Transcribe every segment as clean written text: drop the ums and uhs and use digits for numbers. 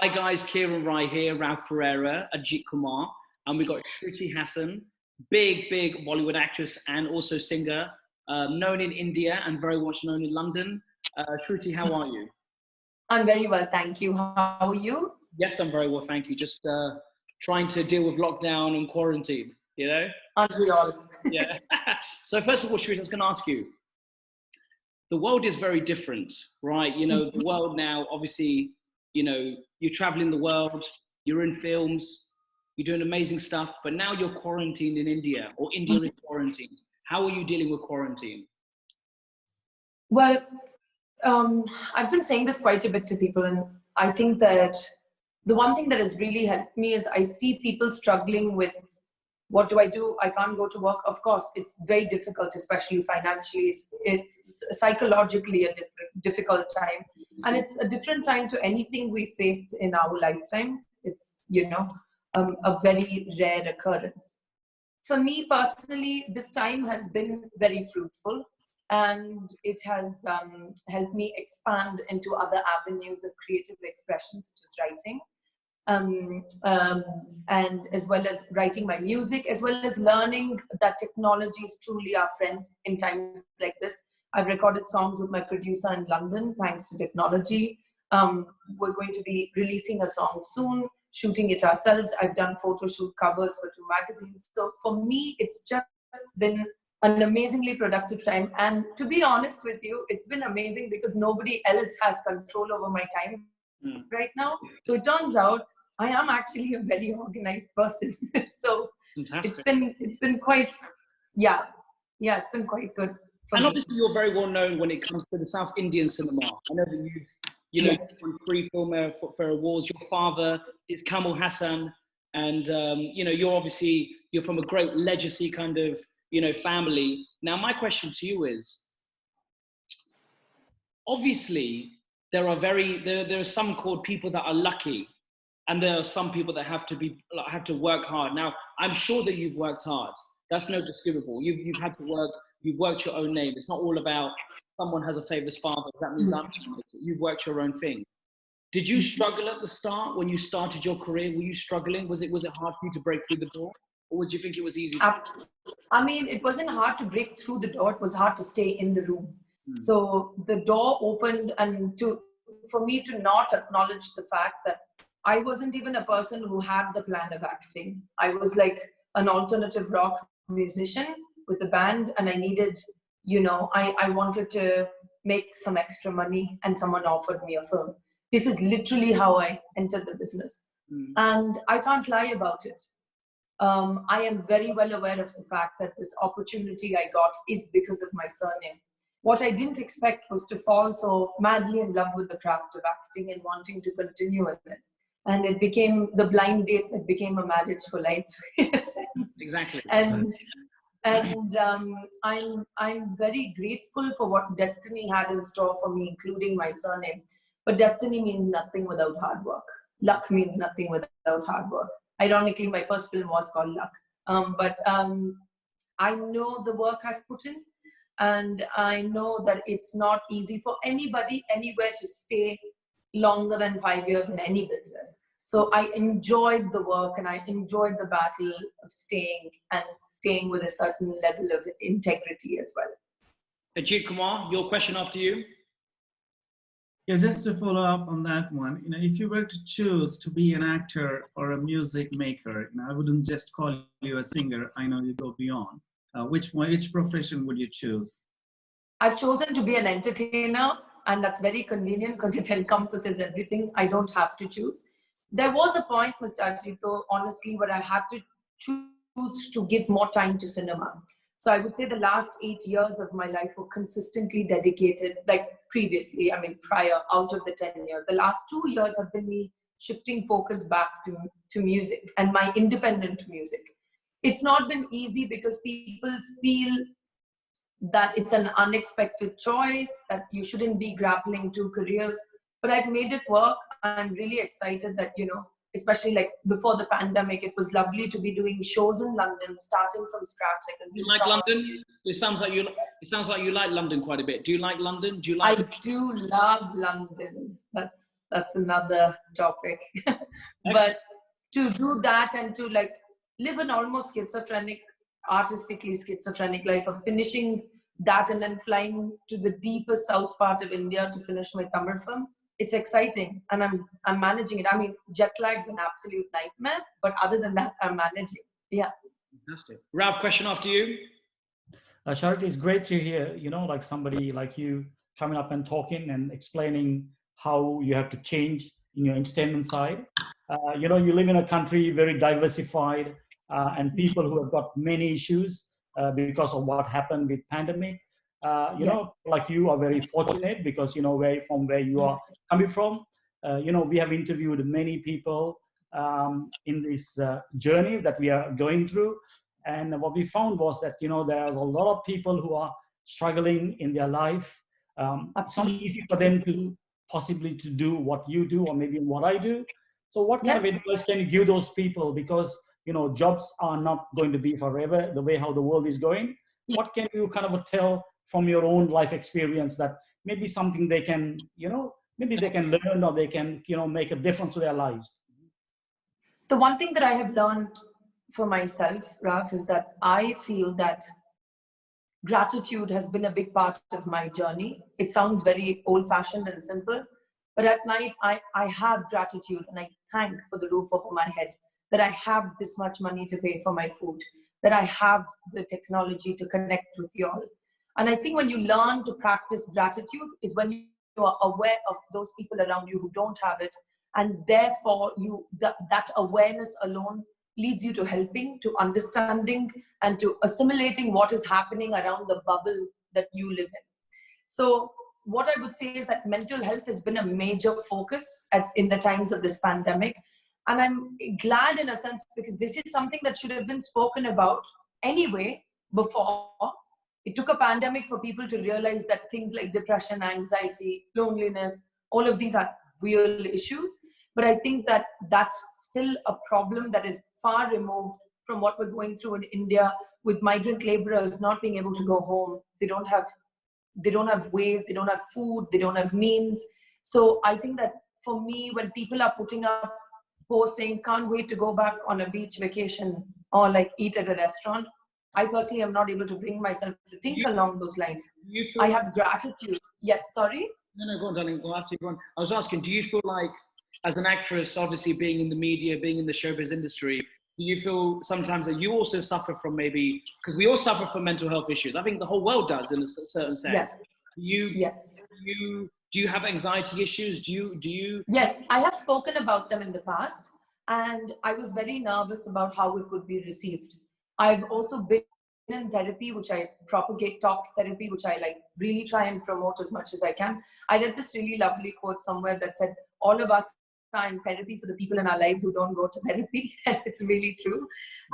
Hi guys, Kieran Rai here, Ralph Pereira, Ajit Kumar, and we've got Shruti Hassan, big Bollywood actress and also singer, known in India and very much known in London. Shruti, how are you? I'm very well, thank you. How are you? Yes, I'm very well, thank you. Just trying to deal with lockdown and quarantine, you know? Aren't we all? Yeah. So first of all, Shruti, I was going to ask you, the world is very different, right? You know, the world now, obviously, you know, you're traveling the world, you're in films, you're doing amazing stuff, but now you're quarantined in India, or India is quarantined. How are you dealing with quarantine? Well, I've been saying this quite a bit to people, and I think that the one thing that has really helped me is I see people struggling with what do I do? I can't go to work. Of course, it's very difficult, especially financially. It's psychologically a difficult time, and it's a different time to anything we faced in our lifetimes. It's a very rare occurrence. For me personally, this time has been very fruitful, and it has helped me expand into other avenues of creative expression, such as writing. And as well as writing my music, as well as learning that technology is truly our friend in times like this. I've recorded songs with my producer in London, thanks to technology. We're going to be releasing a song soon, shooting it ourselves. I've done photo shoot covers for 2 magazines. So for me, it's just been an amazingly productive time. And to be honest with you, it's been amazing because nobody else has control over my time right now. So it turns out I am actually a very organized person. So Fantastic. it's been quite, it's been quite good for and me. Obviously you're very well known when it comes to the South Indian cinema. I know that you won 3 Filmfare awards. Your father is Kamal Hassan, and you're from a great legacy kind of family. Now my question to you is, obviously there are some called people that are lucky, and there are some people that have to work hard. Now, I'm sure that you've worked hard. That's no disputable. You've had to work. You've worked your own name. It's not all about someone has a famous father. That means you've worked your own thing. Did you struggle at the start when you started your career? Were you struggling? Was it hard for you to break through the door, or would you think it was easy? I mean, it wasn't hard to break through the door. It was hard to stay in the room. So the door opened, and for me to not acknowledge the fact that I wasn't even a person who had the plan of acting. I was like an alternative rock musician with a band, and I needed, I wanted to make some extra money, and someone offered me a film. This is literally how I entered the business. And I can't lie about it. I am very well aware of the fact that this opportunity I got is because of my surname. What I didn't expect was to fall so madly in love with the craft of acting and wanting to continue with it. And it became the blind date that became a marriage for life, in a sense. Exactly. And I'm very grateful for what destiny had in store for me, including my surname. But destiny means nothing without hard work. Luck means nothing without hard work. Ironically, my first film was called Luck. But I know the work I've put in, and I know that it's not easy for anybody anywhere to stay longer than 5 years in any business. So I enjoyed the work, and I enjoyed the battle of staying with a certain level of integrity as well. Ajit Kumar, your question after you. Yeah, just to follow up on that one, if you were to choose to be an actor or a music maker, I wouldn't just call you a singer. I know you go beyond. Which profession would you choose? I've chosen to be an entertainer, and that's very convenient because it encompasses everything. I don't have to choose. There was a point, Mr. Ajito, honestly, where I had to choose to give more time to cinema. So I would say the last 8 years of my life were consistently dedicated, like previously, prior, out of the 10 years. The last 2 years have been me shifting focus back to music and my independent music. It's not been easy because people feel that it's an unexpected choice, that you shouldn't be grappling 2 careers. But I've made it work. I'm really excited that, especially like before the pandemic, it was lovely to be doing shows in London, starting from scratch. You like London? It sounds like you like London quite a bit. Do you like London? I do love London. that's another topic. But to do that and to like live an almost schizophrenic, artistically schizophrenic life of finishing that and then flying to the deepest south part of India to finish my Tamil film, it's exciting, and I'm managing it. I mean, jet lag's an absolute nightmare, but other than that, I'm managing. Yeah. Fantastic. Ralph, question after you. Shruti, it's great to hear, like somebody like you coming up and talking and explaining how you have to change in your entertainment side. You live in a country very diversified and people who have got many issues because of what happened with pandemic. Like you are very fortunate because, from where you are coming from. We have interviewed many people in this journey that we are going through. And what we found was that, there's a lot of people who are struggling in their life. It's not easy for them to possibly to do what you do or maybe what I do. So what kind of advice can you give those people? Because, jobs are not going to be forever the way how the world is going. What can you kind of tell from your own life experience that maybe something they can, maybe they can learn or they can, make a difference to their lives? The one thing that I have learned for myself, Raf, is that I feel that gratitude has been a big part of my journey. It sounds very old-fashioned and simple, but at night I have gratitude and I thank for the roof over my head, that I have this much money to pay for my food, that I have the technology to connect with you all. And I think when you learn to practice gratitude is when you are aware of those people around you who don't have it, and therefore that awareness alone leads you to helping, to understanding, and to assimilating what is happening around the bubble that you live in. So what I would say is that mental health has been a major focus in the times of this pandemic. And I'm glad in a sense because this is something that should have been spoken about anyway before. It took a pandemic for people to realize that things like depression, anxiety, loneliness, all of these are real issues. But I think that that's still a problem that is far removed from what we're going through in India with migrant laborers not being able to go home. They don't have ways, they don't have food, they don't have means. So I think that for me, when people are putting up posts saying, can't wait to go back on a beach vacation or like eat at a restaurant, I personally am not able to bring myself to think along those lines. I have gratitude. Yes, sorry? No, go on, darling. Go after you. Go on. I was asking, do you feel like, as an actress, obviously being in the media, being in the showbiz industry, do you feel sometimes that you also suffer from maybe, because we all suffer from mental health issues. I think the whole world does in a certain sense. Yes. Do you have anxiety issues? Do you? Yes, I have spoken about them in the past, and I was very nervous about how it would be received. I've also been in therapy, which I propagate, talk therapy, which I like really try and promote as much as I can. I read this really lovely quote somewhere that said, all of us are in therapy for the people in our lives who don't go to therapy. And it's really true.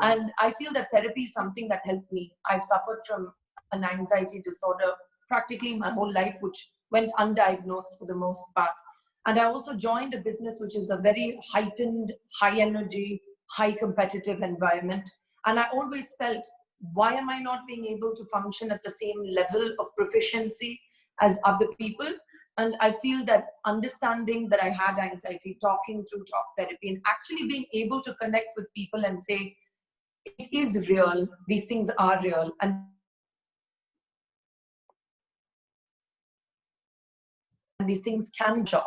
And I feel that therapy is something that helped me. I've suffered from an anxiety disorder practically my whole life, which went undiagnosed for the most part. And I also joined a business which is a very heightened, high energy, high competitive environment. And I always felt, why am I not being able to function at the same level of proficiency as other people? And I feel that understanding that I had anxiety, talking through talk therapy, and actually being able to connect with people and say, it is real, these things are real. And these things can job.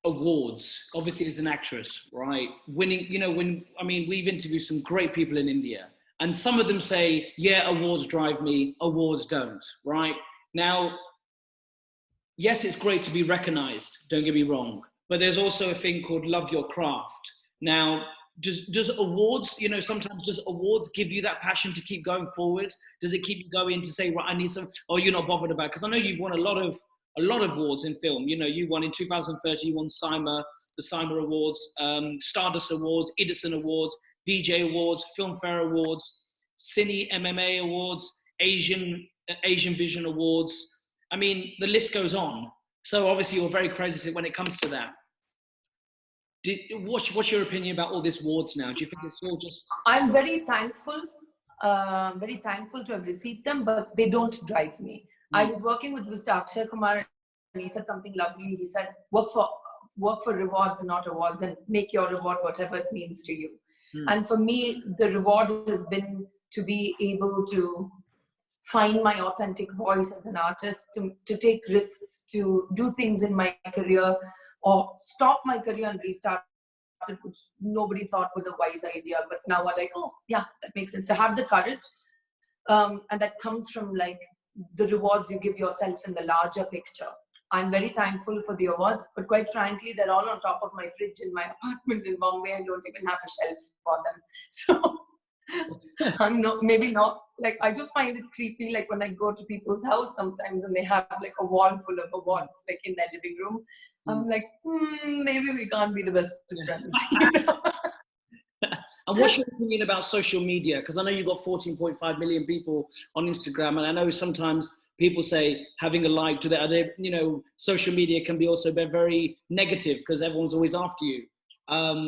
Awards, obviously as an actress, right? Winning, we've interviewed some great people in India, and some of them say, yeah, awards drive me, awards don't, right? Now, yes, it's great to be recognized, don't get me wrong, but there's also a thing called love your craft. Now, does awards, sometimes does awards give you that passion to keep going forward? Does it keep you going to say, right, I need some, or you're not bothered about it? Because I know you've won a lot of awards in film. You won in 2013, you won the CIMA Awards, Stardust Awards, Edison Awards, DJ Awards, Filmfare Awards, Cine MMA Awards, Asian Vision Awards. I mean, the list goes on. So obviously you're very credited when it comes to that. What's your opinion about all these awards now? Do you think it's all just... I'm very thankful very thankful to have received them, but they don't drive me. I was working with Mr. Akshay Kumar, and he said something lovely. He said, work for rewards, not awards, and make your reward whatever it means to you. And for me, the reward has been to be able to find my authentic voice as an artist, to take risks, to do things in my career, or stop my career and restart it, which nobody thought was a wise idea. But now we're like, oh, yeah, that makes sense. To have the courage, and that comes from like the rewards you give yourself in the larger picture. I'm very thankful for the awards, but quite frankly, they're all on top of my fridge in my apartment in Bombay. I don't even have a shelf for them. So I'm not, maybe not, like, I just find it creepy, like when I go to people's house sometimes and they have like a wall full of awards, like in their living room. I'm like, maybe we can't be the best of friends. You know? And what's your opinion about social media? Because I know you've got 14.5 million people on Instagram, and I know sometimes people say having a like to that, you know, social media can be also very negative because everyone's always after you,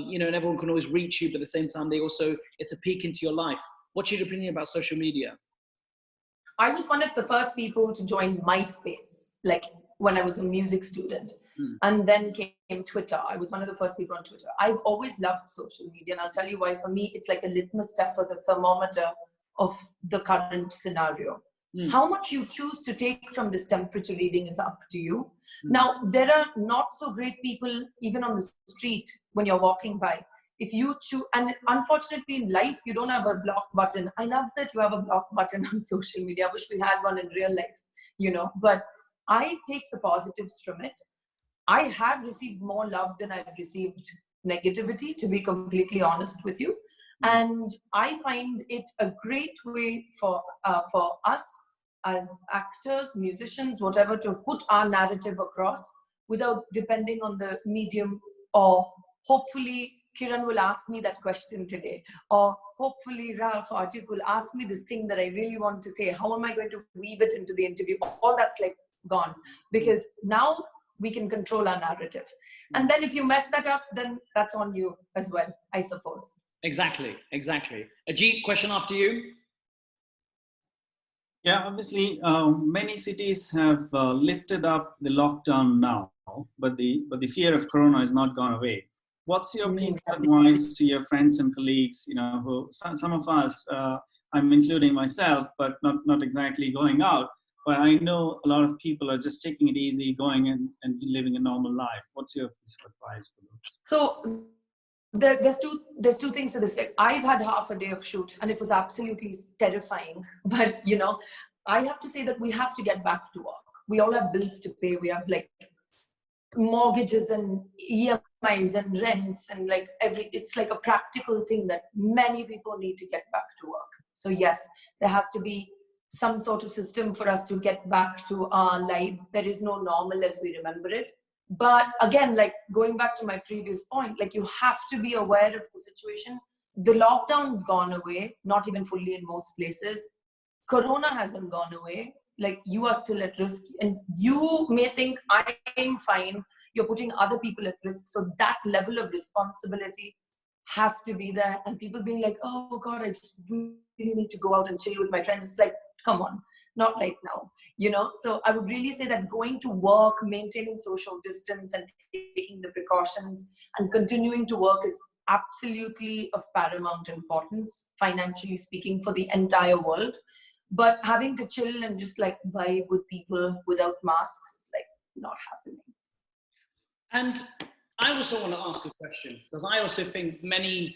you know, and everyone can always reach you, but at the same time, it's a peek into your life. What's your opinion about social media? I was one of the first people to join MySpace, like when I was a music student. And then came Twitter. I was one of the first people on Twitter. I've always loved social media, and I'll tell you why. For me, it's like a litmus test or the thermometer of the current scenario. How much you choose to take from this temperature reading is up to you. Now, there are not so great people even on the street when you're walking by. If you choose, and unfortunately in life, you don't have a block button. I love that you have a block button on social media. I wish we had one in real life, you know, but I take the positives from it. I have received more love than I've received negativity, to be completely honest with you. And I find it a great way for us as actors, musicians, whatever, to put our narrative across without depending on the medium. Or hopefully Kiran will ask me that question today, or hopefully Ralph or Ajit will ask me this thing that I really want to say. How am I going to weave it into the interview? All that's like gone, because now we can control our narrative. And then if you mess that up, then that's on you as well, I suppose. Exactly. Ajit, question after you. Yeah, obviously, many cities have lifted up the lockdown now, but the fear of Corona has not gone away. What's your piece of advice to your friends and colleagues? You know, who some of us, I'm including myself, but not exactly going out. But I know a lot of people are just taking it easy, going and living a normal life. What's your piece of advice for those? So there's two things to this. Like, I've had half a day of shoot and it was absolutely terrifying. But you know, I have to say that we have to get back to work. We all have bills to pay. We have like mortgages and EMIs and rents and like it's like a practical thing that many people need to get back to work. So yes, there has to be some sort of system for us to get back to our lives. There is no normal as we remember it. But again, like going back to my previous point, like you have to be aware of the situation. The lockdown's gone away, not even fully in most places. Corona hasn't gone away. Like, you are still at risk, and you may think I'm fine. You're putting other people at risk. So that level of responsibility has to be there. And people being like, oh God, I just really need to go out and chill with my friends. It's like, come on, not right now, you know? So I would really say that going to work, maintaining social distance and taking the precautions and continuing to work is absolutely of paramount importance, financially speaking, for the entire world. But having to chill and just like vibe with people without masks is like not happening. And I also want to ask a question, because I also think many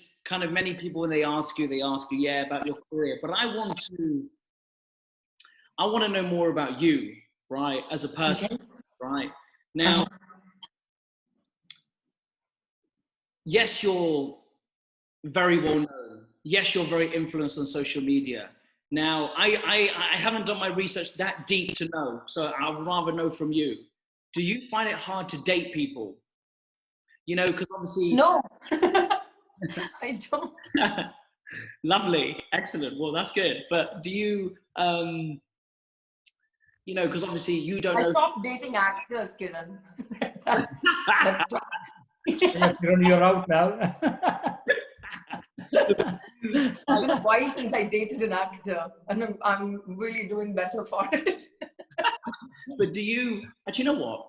people, when they ask you, yeah, about your career. But I want to know more about you, right, as a person, okay. Right? Now, yes, you're very well known. Yes, you're very influenced on social media. Now, I haven't done my research that deep to know, so I'd rather know from you. Do you find it hard to date people? You know, because obviously... No, I don't. Lovely, excellent. Well, that's good. But do you, you know, because obviously you don't know... I stopped dating actors, Kiran. That's Kiran, you're out now. It's been a while since I dated an actor, and I'm really doing better for it. But do you know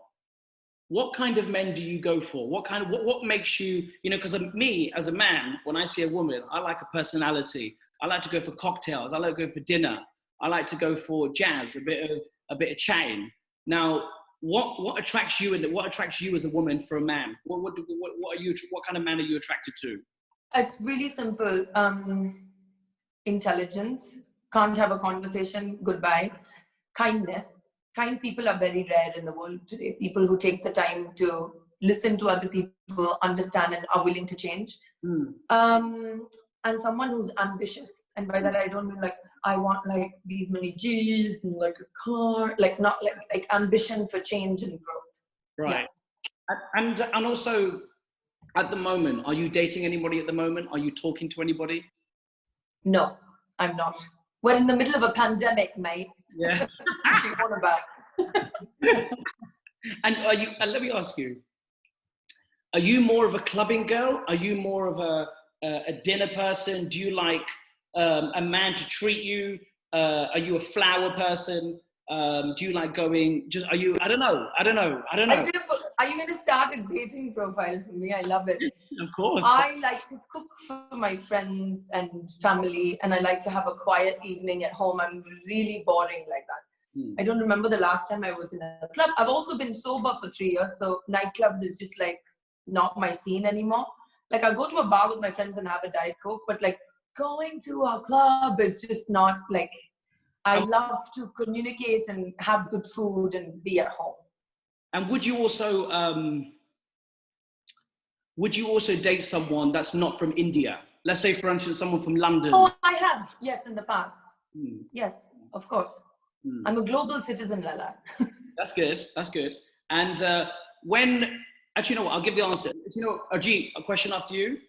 what kind of men do you go for? What makes you, because me as a man, when I see a woman, I like a personality. I like to go for cocktails. I like to go for dinner. I like to go for jazz, a bit of chatting. Now, what attracts you, and what attracts you as a woman for a man? What kind of man are you attracted to? It's really simple. Intelligence. Can't have a conversation. Goodbye. Kindness. Kind people are very rare in the world today. People who take the time to listen to other people, understand, and are willing to change. And someone who's ambitious. And by that I don't mean like I want like these many G's and like a car, like not like ambition for change and growth. Right. Yeah. And also, at the moment, are you dating anybody at the moment? Are you talking to anybody? No, I'm not. We're in the middle of a pandemic, mate. Yeah. What do you want about? And are you? And let me ask you: are you more of a clubbing girl? Are you more of a dinner person? Do you like a man to treat you? Are you a flower person? Do you like going? Are you? I don't know. Are you going to start a dating profile for me? I love it. Of course. I like to cook for my friends and family, and I like to have a quiet evening at home. I'm really boring like that. I don't remember the last time I was in a club. I've also been sober for 3 years, so nightclubs is just like not my scene anymore. Like I'll go to a bar with my friends and have a Diet Coke, but like going to a club is just not like, I love to communicate and have good food and be at home. And would you also date someone that's not from India? Let's say, for instance, someone from London. Oh, I have. Yes, in the past. Yes, of course. I'm a global citizen, Lala. That's good. That's good. And actually, you know what? I'll give the answer. Ajit, a question after you.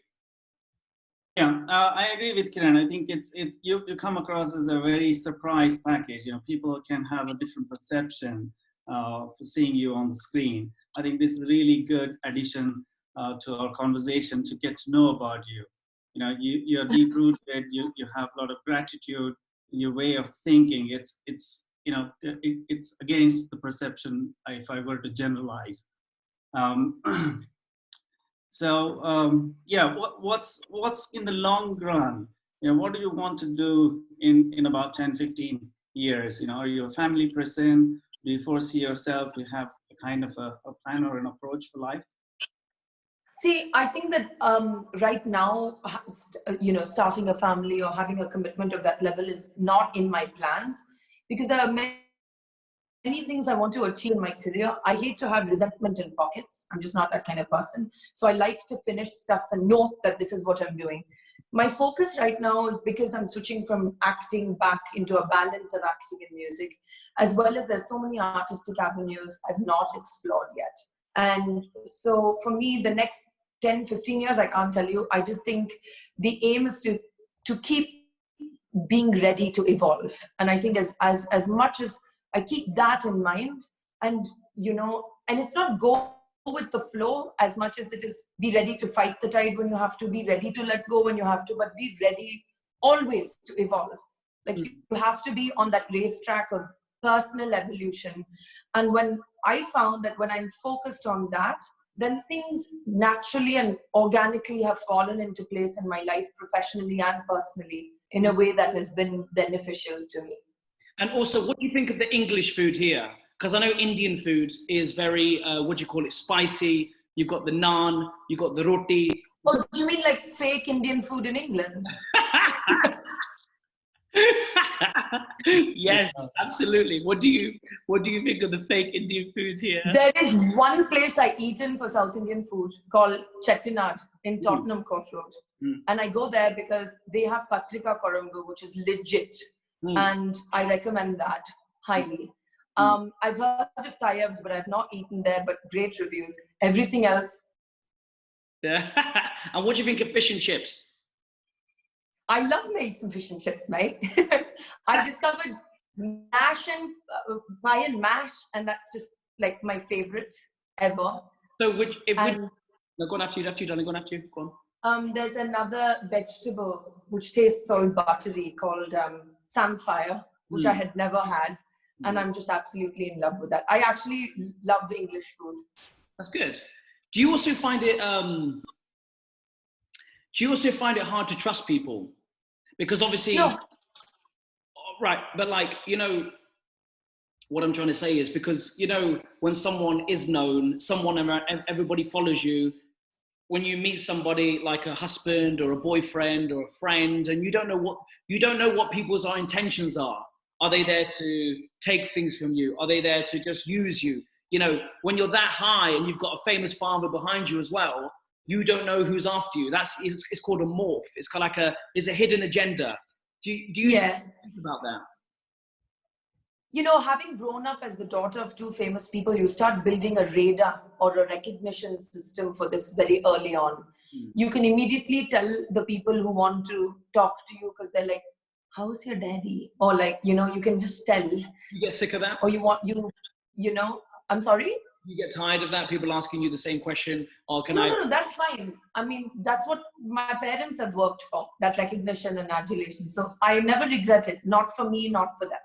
Yeah, I agree with Kiran. I think you come across as a very surprise package. People can have a different perception seeing you on the screen. I think this is a really good addition to our conversation to get to know about you. You're deep rooted. You have a lot of gratitude. Your way of thinking. It's against the perception if I were to generalize. What's in the long run? What do you want to do in about 10, 15 years? Are you a family person? Do you foresee yourself to have a kind of a plan or an approach for life? See, I think that right now, starting a family or having a commitment of that level is not in my plans, because there are many things I want to achieve in my career. I hate to have resentment in pockets. I'm just not that kind of person. So I like to finish stuff and know that this is what I'm doing. My focus right now is, because I'm switching from acting back into a balance of acting and music, as well as there's so many artistic avenues I've not explored yet. And so for me, the next 10, 15 years, I can't tell you. I just think the aim is to keep being ready to evolve. And I think as much as I keep that in mind, and it's not go with the flow as much as it is be ready to fight the tide when you have to, be ready to let go when you have to, but be ready always to evolve. Like you have to be on that racetrack of personal evolution. And when I found that when I'm focused on that, then things naturally and organically have fallen into place in my life, professionally and personally, in a way that has been beneficial to me. And also, what do you think of the English food here? Because I know Indian food is very, spicy. You've got the naan, you've got the roti. Oh, do you mean like fake Indian food in England? Yes, absolutely. What do you think of the fake Indian food here? There is one place I eat in for South Indian food called Chettinad in Tottenham Court Road. And I go there because they have Katrika Korambu, which is legit. And I recommend that highly. I've heard of Tayyab's, but I've not eaten there, but great reviews. Everything else. Yeah. And what do you think of fish and chips? I love some fish and chips, mate. I discovered mash and pie and mash, and that's just like my favorite ever. So no, go on after you, darling. Go on after you. Go on. There's another vegetable which tastes so buttery called samphire, which I had never had. And I'm just absolutely in love with that. I actually love the English food. That's good. Do you also find it hard to trust people? Because obviously, No. right, but like, you know, what I'm trying to say is because, you know, when someone is known, everybody follows you, when you meet somebody like a husband or a boyfriend or a friend, and you don't know what people's intentions are. Are they there to take things from you? Are they there to just use you? You know, when you're that high and you've got a famous father behind you as well, you don't know who's after you. It's called a morph. It's kind of like it's a hidden agenda. Do you Yes. think about that? You know, having grown up as the daughter of two famous people, you start building a radar or a recognition system for this very early on. You can immediately tell the people who want to talk to you because they're like, how's your daddy? Or like, you know, you can just tell. You get sick of that? Or you know, I'm sorry? You get tired of that? People asking you the same question? Or No, that's fine. I mean, that's what my parents have worked for, that recognition and adulation. So I never regret it. Not for me, not for them.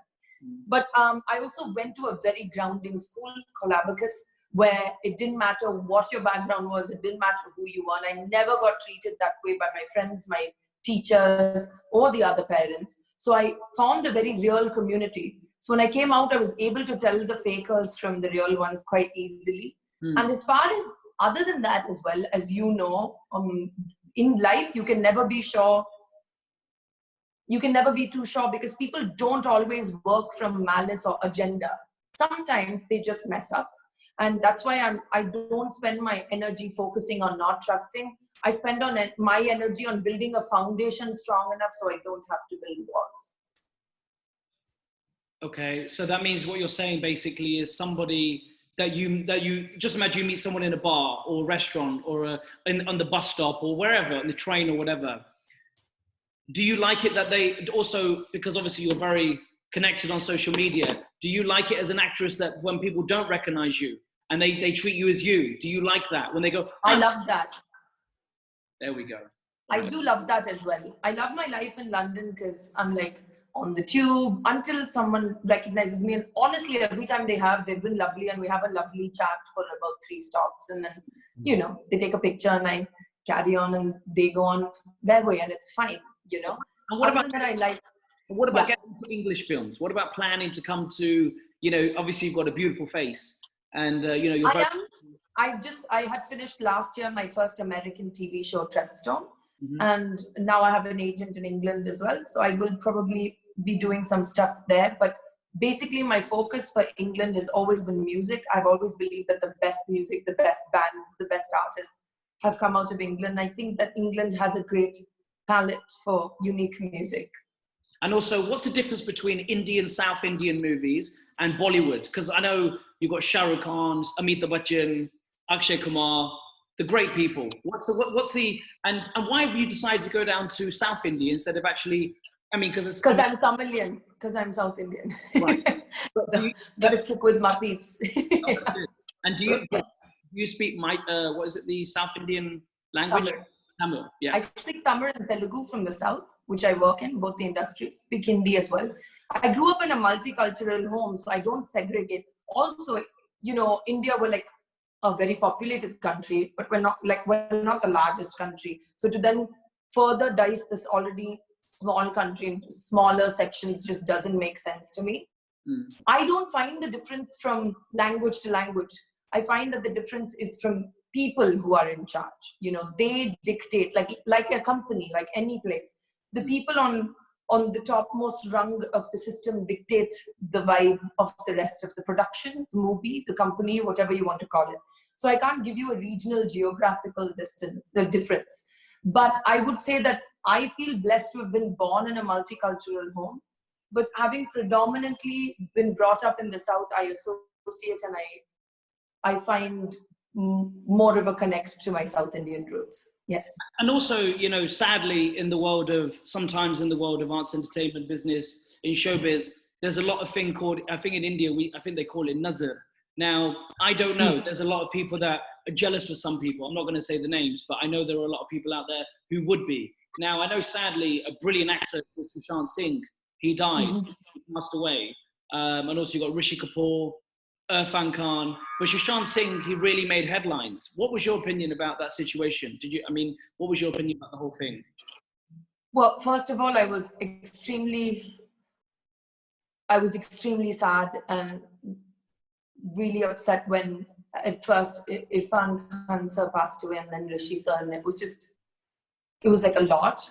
But I also went to a very grounding school called Abacus, where it didn't matter what your background was, it didn't matter who you were. And I never got treated that way by my friends, my teachers, or the other parents. So I found a very real community. So when I came out, I was able to tell the fakers from the real ones quite easily. And as far as other than that as well, as you know, in life, you can never be sure. You can never be too sure because people don't always work from malice or agenda. Sometimes they just mess up. And that's why I don't spend my energy focusing on not trusting. I spend my energy on building a foundation strong enough so I don't have to build walls. Okay, so that means what you're saying basically is somebody that you just imagine you meet someone in a bar or a restaurant or on the bus stop or wherever, on the train or whatever. Do you like it that they also, because obviously you're very connected on social media, do you like it as an actress that when people don't recognize you and they treat you as you, do you like that when they go, I love that. There we go. I do love that as well. I love my life in London because I'm like on the tube until someone recognizes me. And honestly, every time they've been lovely and we have a lovely chat for about 3 stops. And then, you know, they take a picture and I carry on and they go on their way and it's fine, you know. And what about that? What about getting into English films? What about planning to come to, you know, obviously you've got a beautiful face and, you know, you're I had finished last year my first American TV show, Treadstone. And now I have an agent in England as well. So I will probably be doing some stuff there. But basically my focus for England has always been music. I've always believed that the best music, the best bands, the best artists have come out of England. I think that England has a great palette for unique music. And also, what's the difference between South Indian movies and Bollywood? Because I know you've got Shah Rukh Khan, Amitabh Bachchan, Akshay Kumar, the great people. And why have you decided to go down to South India instead of actually, I mean, because I'm Tamilian, because I'm South Indian. Right. Gotta stick with my peeps. And do you speak what is it, the South Indian language? Tamil, yeah. I speak Tamil and Telugu from the South, which I work in, both the industries. Speak Hindi as well. I grew up in a multicultural home, so I don't segregate. Also, you know, India were like a very populated country, but we're not the largest country. So to then further dice this already small country into smaller sections just doesn't make sense to me. I don't find the difference from language to language. I find that the difference is from people who are in charge. You know, they dictate, like a company, like any place. The people on the topmost rung of the system dictate the vibe of the rest of the production, the movie, the company, whatever you want to call it. So I can't give you a regional geographical difference. But I would say that I feel blessed to have been born in a multicultural home. But having predominantly been brought up in the South, I associate and I find more of a connect to my South Indian roots. Yes. And also, you know, sadly, sometimes in the world of arts, entertainment, business, in showbiz, there's a lot of thing called, I think in India, I think they call it nazar, Now, I don't know. There's a lot of people that are jealous for some people. I'm not going to say the names, but I know there are a lot of people out there who would be. Now, I know sadly a brilliant actor called Sushant Singh, he died, he passed away. And also you've got Rishi Kapoor, Irfan Khan. But Sushant Singh, he really made headlines. What was your opinion about that situation? What was your opinion about the whole thing? Well, first of all, I was extremely sad and really upset when at first Irfan Khan sir passed away and then Rishi sir, and it was like a lot.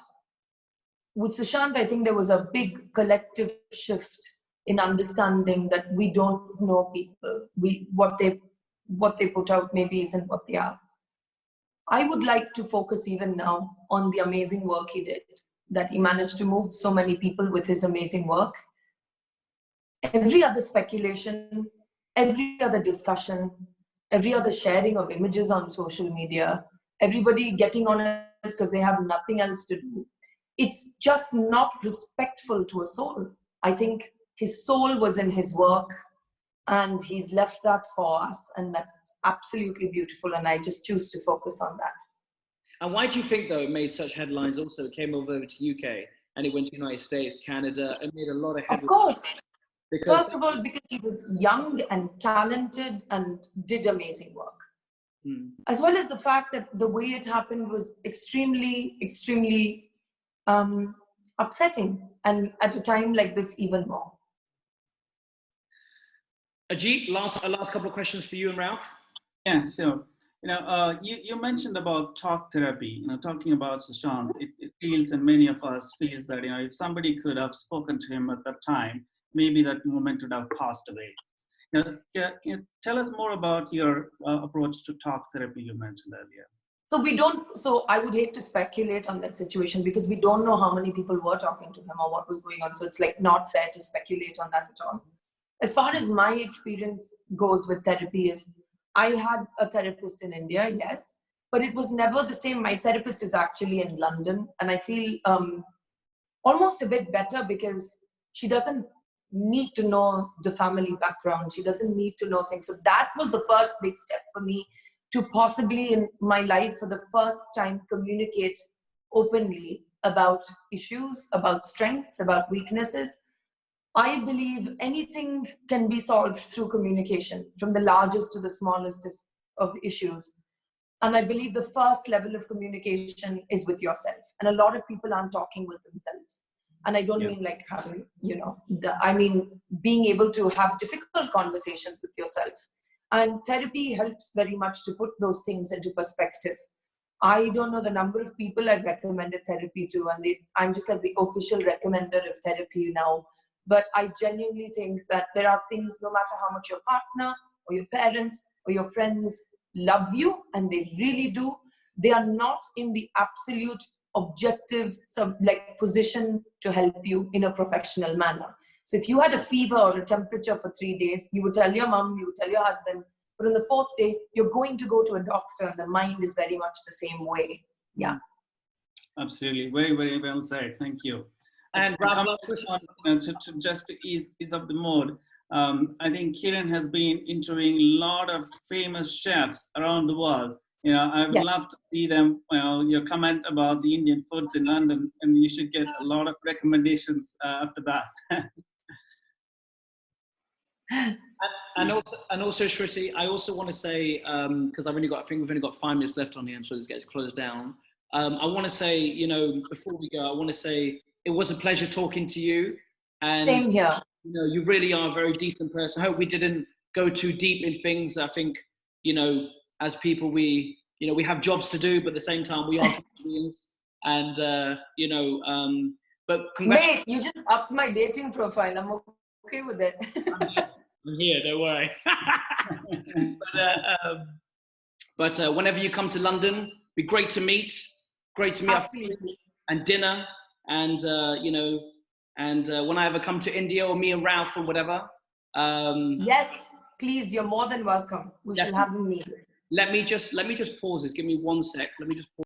With Sushant, I think there was a big collective shift in understanding that we don't know people. What they put out maybe isn't what they are. I would like to focus even now on the amazing work he did, that he managed to move so many people with his amazing work. Every other speculation, every other discussion, every other sharing of images on social media, everybody getting on it because they have nothing else to do. It's just not respectful to a soul. I think his soul was in his work and he's left that for us, and that's absolutely beautiful, and I just choose to focus on that. And why do you think, though, it made such headlines also? It came over to UK and it went to United States, Canada, it made a lot of headlines. Of course. Because first of all, because he was young and talented and did amazing work. As well as the fact that the way it happened was extremely, extremely upsetting, and at a time like this even more. Ajit, last couple of questions for you and Ralph. Yeah, sure. You mentioned about talk therapy. Talking about Sushant, it feels, and many of us feels that if somebody could have spoken to him at that time, maybe that moment would have passed away. Can you tell us more about your approach to talk therapy you mentioned earlier? So I would hate to speculate on that situation because we don't know how many people were talking to him or what was going on. So it's like not fair to speculate on that at all. As far as my experience goes with therapy is, I had a therapist in India, yes, but it was never the same. My therapist is actually in London, and I feel almost a bit better because she doesn't need to know the family background. She doesn't need to know things. So that was the first big step for me to possibly in my life for the first time communicate openly about issues, about strengths, about weaknesses. I believe anything can be solved through communication, from the largest to the smallest of issues. And I believe the first level of communication is with yourself. And a lot of people aren't talking with themselves. And I don't mean like having, I mean being able to have difficult conversations with yourself. And therapy helps very much to put those things into perspective. I don't know the number of people I've recommended therapy to, and I'm just like the official recommender of therapy now. But I genuinely think that there are things, no matter how much your partner or your parents or your friends love you, and they really do, they are not in the absolute objective position to help you in a professional manner. So if you had a fever or a temperature for 3 days, you would tell your mom, you would tell your husband, but on the 4th day, you're going to go to a doctor, and the mind is very much the same way. Yeah. Absolutely. Very, very well said. Thank you. And just to ease up the mood, I think Kiran has been interviewing a lot of famous chefs around the world. I would love to see them, your comment about the Indian foods in London, and you should get a lot of recommendations after that. And also, Shruti, I also want to say, because we've only got 5 minutes left on here, so this gets closed down. I want to say, before we go, I want to say it was a pleasure talking to you. And same here. You really are a very decent person. I hope we didn't go too deep in things. I think, as people, we have jobs to do, but at the same time, we are human beings. And, but Mate, you just upped my dating profile. I'm okay with it. I'm here, don't worry. But whenever you come to London, it'd be great to meet. Great to meet up and dinner. And, when I ever come to India, or me and Ralph or whatever. Yes, please, you're more than welcome. We shall have a meal. Let me just pause this. Give me 1 sec. Let me just pause.